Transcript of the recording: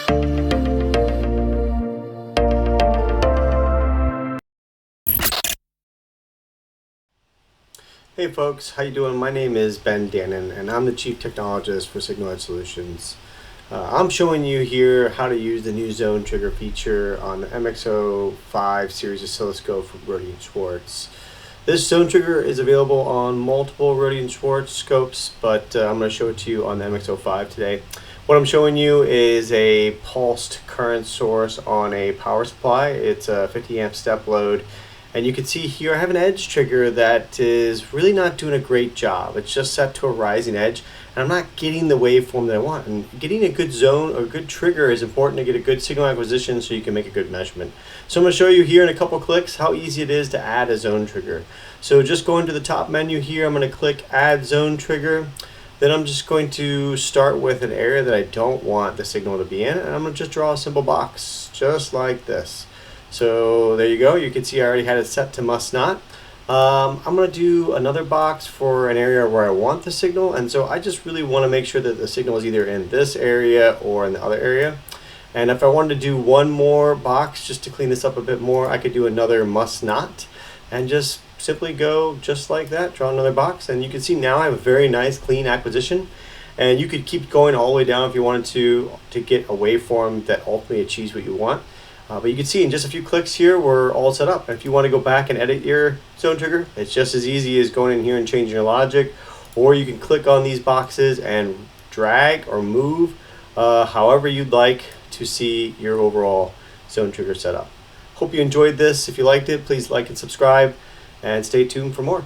Hey folks, how you doing? My name is Ben Dannon and I'm the Chief Technologist for Signal Edge Solutions. I'm showing you here how to use the new zone trigger feature on the MXO5 series oscilloscope from Rohde Schwarz. This zone trigger is available on multiple Rohde Schwarz scopes, but I'm going to show it to you on the MXO5 today. What I'm showing you is a pulsed current source on a power supply. It's a 50 amp step load. And you can see here I have an edge trigger that is really not doing a great job. It's just set to a rising edge and I'm not getting the waveform that I want. And getting a good zone or good trigger is important to get a good signal acquisition so you can make a good measurement. So I'm going to show you here in a couple clicks how easy it is to add a zone trigger. So just going to the top menu here, I'm going to click Add Zone Trigger. Then I'm just going to start with an area that I don't want the signal to be in, and I'm going to just draw a simple box just like this. So there you go. You can see I already had it set to must not. I'm going to do another box for an area where I want the signal, and so I just really want to make sure that the signal is either in this area or in the other area. And if I wanted to do one more box just to clean this up a bit more, I could do another must not and just simply go just like that, draw another box, and you can see now I have a very nice clean acquisition. And you could keep going all the way down if you wanted to get a waveform that ultimately achieves what you want. But you can see in just a few clicks here, we're all set up. And if you want to go back and edit your zone trigger, it's just as easy as going in here and changing your logic. Or you can click on these boxes and drag or move however you'd like to see your overall zone trigger setup. Hope you enjoyed this. If you liked it, please like and subscribe and stay tuned for more.